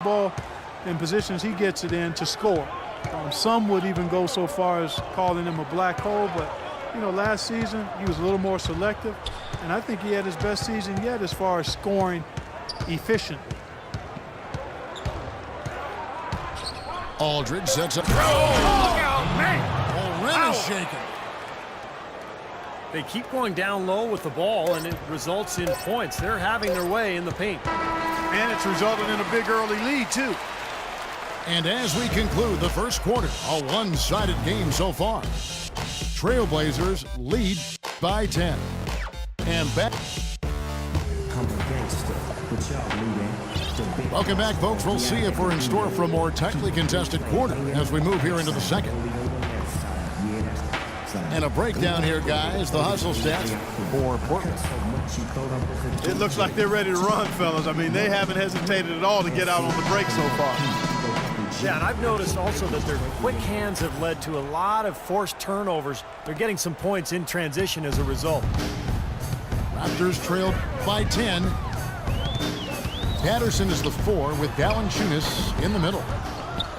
ball in positions he gets it in to score. Some would even go so far as calling him a black hole, but you know, last season he was a little more selective, and I think he had his best season yet as far as scoring efficiently. Aldridge sets up. Oh, look out, man! Rim is shaken. They keep going down low with the ball, and it results in points. They're having their way in the paint. And it's resulted in a big early lead, too. And as we conclude the first quarter, a one-sided game so far. Trailblazers lead by 10. And back. Welcome back, folks. We'll see if we're in store for a more tightly contested quarter as we move here into the second. And a breakdown here, guys. The hustle stats for Portland. It looks like they're ready to run, fellas. I mean, they haven't hesitated at all to get out on the break so far. Yeah, and I've noticed also that their quick hands have led to a lot of forced turnovers. They're getting some points in transition as a result. Raptors trailed by 10. Patterson is the 4 with Valanciunas in the middle.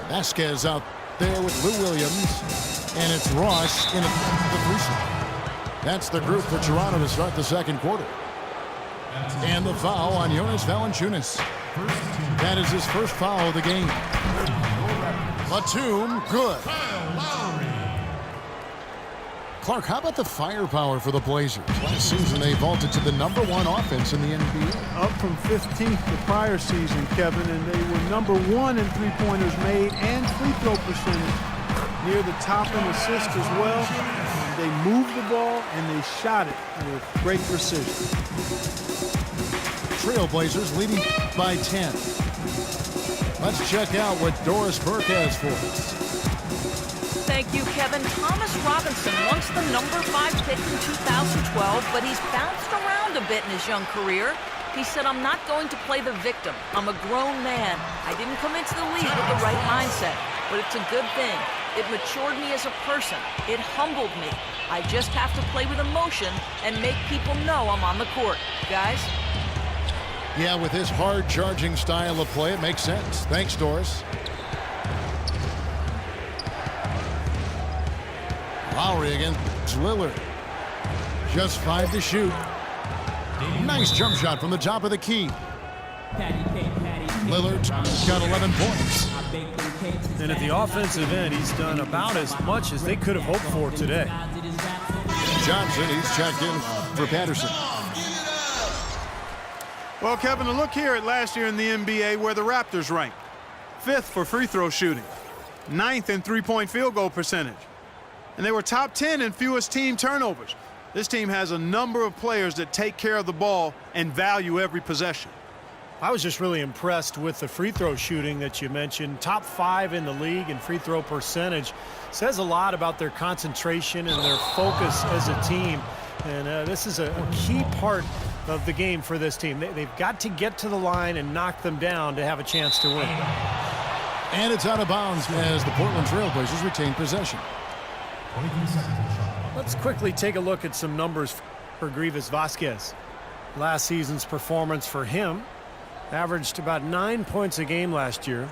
Vasquez out there with Lou Williams. And it's Ross in the 3 slot. That's the group for Toronto to start the second quarter. And the foul on Jonas Valanciunas. That is his first foul of the game. Batum, good. Clark, how about the firepower for the Blazers? Last season, they vaulted to the #1 offense in the NBA. Up from 15th the prior season, Kevin, and they were #1 in three-pointers made and free throw percentage. Near the top in assists as well. They moved the ball and they shot it with great precision. Trailblazers leading by 10. Let's check out what Doris Burke has for us. Thank you, Kevin. Thomas Robinson, once the #5 pick in 2012, but he's bounced around a bit in his young career. He said, "I'm not going to play the victim. I'm a grown man. I didn't come into the league with the right mindset, but it's a good thing. It matured me as a person. It humbled me. I just have to play with emotion and make people know I'm on the court." Guys? Yeah, with his hard-charging style of play, it makes sense. Thanks, Doris. Lowry against Lillard. Just 5 to shoot. Nice jump shot from the top of the key. Lillard's got 11 points. And at the offensive end, he's done about as much as they could have hoped for today. Johnson, he's checked in for Patterson. Well, Kevin, a look here at last year in the NBA where the Raptors ranked. 5th for free throw shooting, 9th in three-point field goal percentage. And they were top 10 in fewest team turnovers. This team has a number of players that take care of the ball and value every possession. I was just really impressed with the free throw shooting that you mentioned. Top 5 in the league in free throw percentage. Says a lot about their concentration and their focus as a team. And this is a key part of the game for this team. They've got to get to the line and knock them down to have a chance to win. And it's out of bounds as the Portland Trailblazers retain possession. Let's quickly take a look at some numbers for Grievous Vasquez. Last season's performance for him averaged about 9 points a game last year,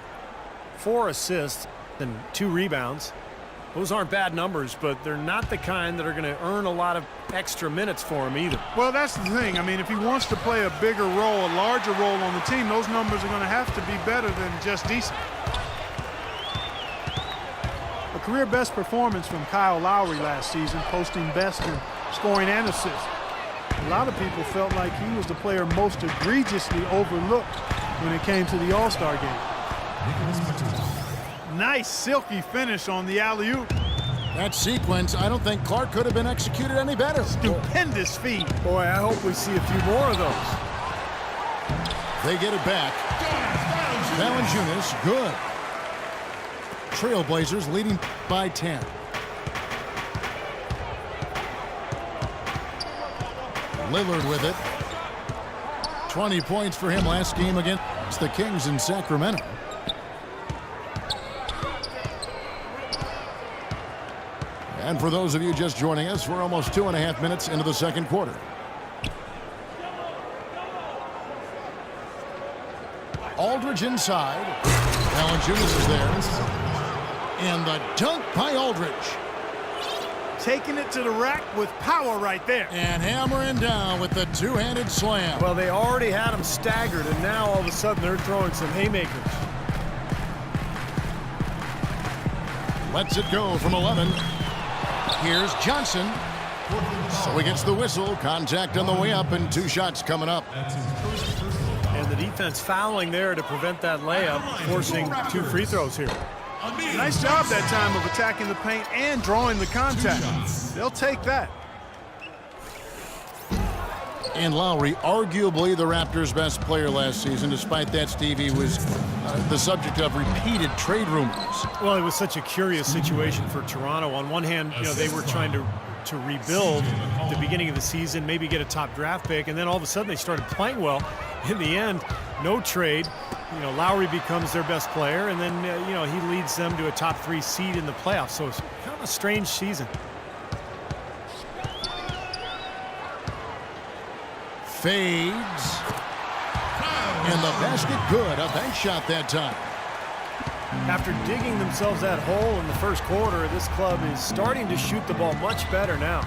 4 assists and 2 rebounds. Those aren't bad numbers, but they're not the kind that are going to earn a lot of extra minutes for him either. Well, that's the thing. I mean, if he wants to play a bigger role, a larger role on the team, those numbers are going to have to be better than just decent. A career best performance from Kyle Lowry last season, posting best in scoring and assists. A lot of people felt like he was the player most egregiously overlooked when it came to the All-Star game. Nice silky finish on the alley-oop. That sequence, I don't think Clark could have been executed any better. Stupendous feed. Boy, I hope we see a few more of those. They get it back. Valanciunas, good. Trailblazers leading by 10. Lillard with it. 20 points for him last game against the Kings in Sacramento. And for those of you just joining us, we're almost 2.5 minutes into the second quarter. Aldridge inside. Valanciunas is there. And the dunk by Aldridge. Taking it to the rack with power right there. And hammering down with the two-handed slam. Well, they already had him staggered, and now all of a sudden they're throwing some haymakers. Lets it go from 11. Here's Johnson. So he gets the whistle. Contact on the way up, and 2 shots coming up. And the defense fouling there to prevent that layup, forcing 2 free throws here. Nice job that time of attacking the paint and drawing the contact. They'll take that. And Lowry, arguably the Raptors' best player last season. Despite that, Stevie was the subject of repeated trade rumors. Well, it was such a curious situation for Toronto. On one hand, they were trying to rebuild at the beginning of the season, maybe get a top draft pick, and then all of a sudden they started playing well. In the end, no trade. Lowry becomes their best player, and then, he leads them to a top 3 seed in the playoffs. So it's kind of a strange season. Fades. And the basket good. A bank shot that time. After digging themselves that hole in the first quarter, this club is starting to shoot the ball much better now.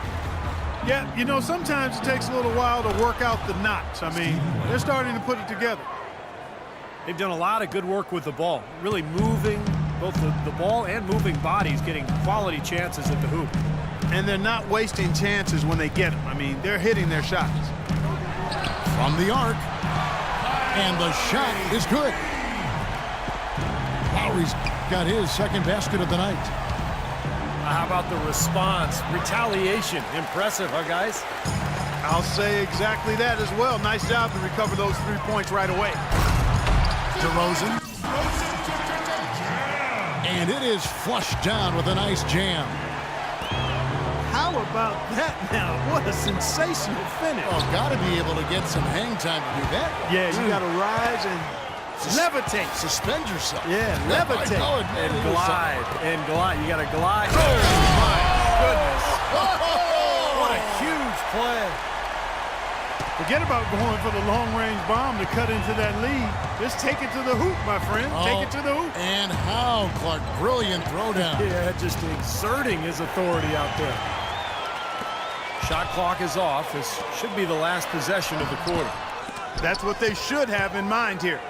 Yeah, sometimes it takes a little while to work out the knots. I mean, they're starting to put it together. They've done a lot of good work with the ball, really moving both the ball and moving bodies, getting quality chances at the hoop. And they're not wasting chances when they get them. I mean, they're hitting their shots. From the arc. And the shot is good. Lowry's got his second basket of the night. How about the response? Retaliation. Impressive, huh, guys? I'll say exactly that as well. Nice job to recover those 3 points right away. DeRozan. And it is flushed down with a nice jam. How about that now? What a sensational finish. Oh, got to be able to get some hang time to do that. Yeah, you got to rise and levitate. Suspend yourself. Yeah, levitate. And glide. And glide. You got to glide. Oh, my goodness. What a huge play. Forget about going for the long-range bomb to cut into that lead. Just take it to the hoop, my friend. Take it to the hoop. And how, Clark. Brilliant throwdown. Yeah, just exerting his authority out there. Shot clock is off. This should be the last possession of the quarter. That's what they should have in mind here.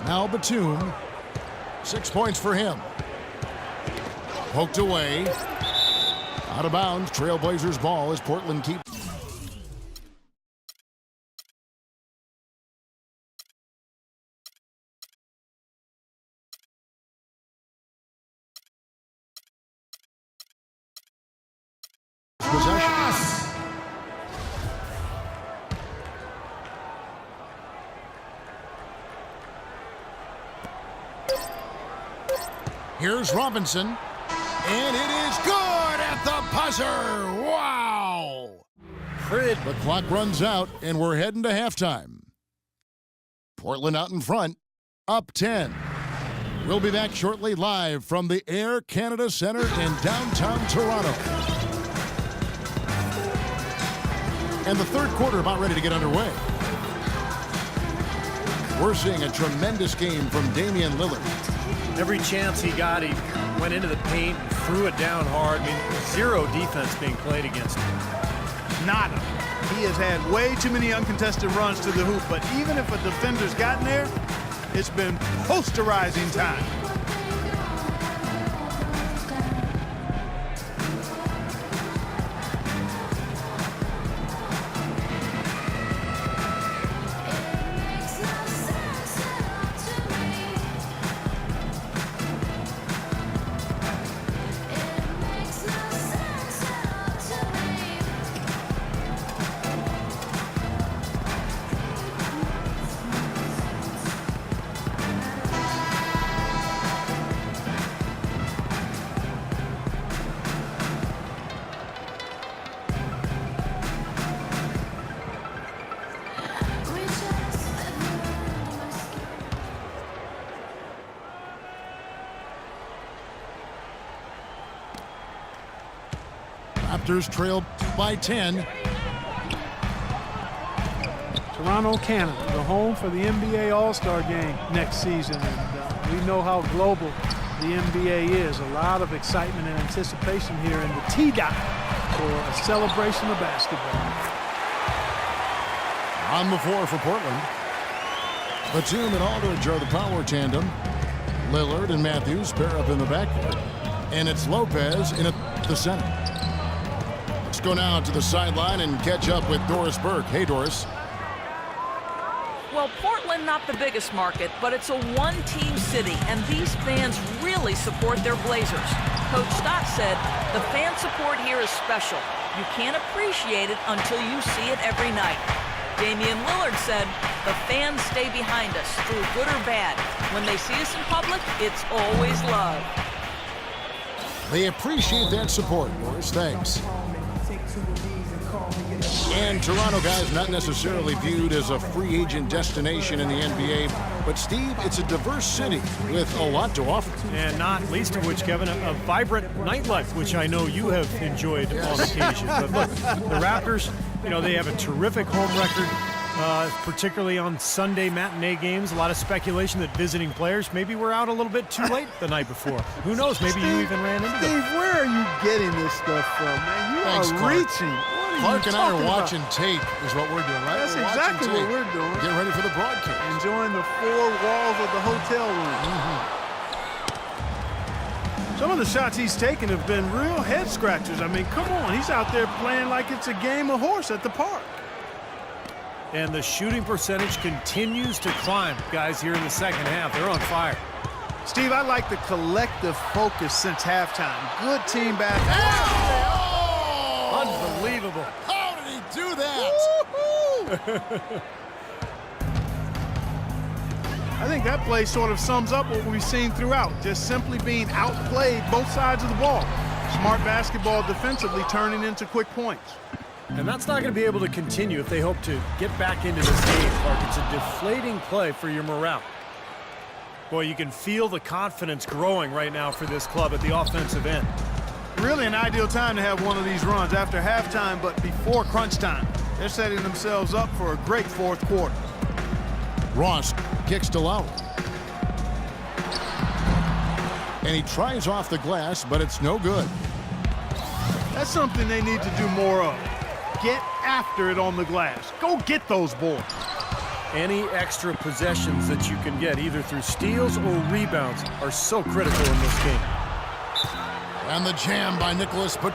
Now Batum. 6 points for him. Poked away. Out of bounds. Trailblazers ball as Portland keeps. Possession. Here's Robinson, and it is good at the buzzer. Wow! The clock runs out, and we're heading to halftime. Portland out in front, up 10. We'll be back shortly live from the Air Canada Centre in downtown Toronto. And the third quarter about ready to get underway. We're seeing a tremendous game from Damian Lillard. Every chance he got, he went into the paint, threw it down hard. I mean, zero defense being played against him. Nada. He has had way too many uncontested runs to the hoop, but even if a defender's gotten there, it's been posterizing time. Raptors trail by 10. Toronto, Canada, the home for the NBA All-Star Game next season. And we know how global the NBA is. A lot of excitement and anticipation here in the T-Dot for a celebration of basketball. On the floor for Portland. Batum and Aldridge are the power tandem. Lillard and Matthews pair up in the backcourt. And it's Lopez in at the center. Let's go now to the sideline and catch up with Doris Burke. Hey, Doris. Well, Portland, not the biggest market, but it's a one-team city, and these fans really support their Blazers. Coach Stott said, the fan support here is special. You can't appreciate it until you see it every night. Damian Lillard said, the fans stay behind us through good or bad. When they see us in public, it's always love. They appreciate that support, Doris. Thanks. And Toronto, guys, not necessarily viewed as a free agent destination in the NBA, but Steve, it's a diverse city with a lot to offer. And not least of which, Kevin, a vibrant nightlife, which I know you have enjoyed on occasion. But look, the Raptors, you know, they have a terrific home record, particularly on Sunday matinee games. A lot of speculation that visiting players maybe were out a little bit too late the night before. Who knows? Maybe you even ran into them. Steve, where are you getting this stuff from, man? You Thanks, are Clark. reaching. Clark and I are watching tape is what we're doing, right? That's We're exactly watching what tape. we're doing. Get ready for the broadcast. Enjoying the four walls of the hotel room. Some of the shots he's taken have been real head scratchers. I mean, come on. He's out there playing like it's a game of horse at the park. And the shooting percentage continues to climb, guys, here in the second half. They're on fire. Steve, I like the collective focus since halftime. Good team basketball. Unbelievable. How did he do that? I think that play sort of sums up what we've seen throughout. Just simply being outplayed both sides of the ball. Smart basketball defensively turning into quick points. And that's not going to be able to continue if they hope to get back into this game, Clark. It's a deflating play for your morale. Boy, you can feel the confidence growing right now for this club at the offensive end. Really an ideal time to have one of these runs after halftime, but before crunch time. They're setting themselves up for a great fourth quarter. Ross kicks to Lowry. And he tries off the glass, but it's no good. That's something they need to do more of. Get after it on the glass. Go get those boards. Any extra possessions that you can get, either through steals or rebounds, are so critical in this game. And the jam by Nicholas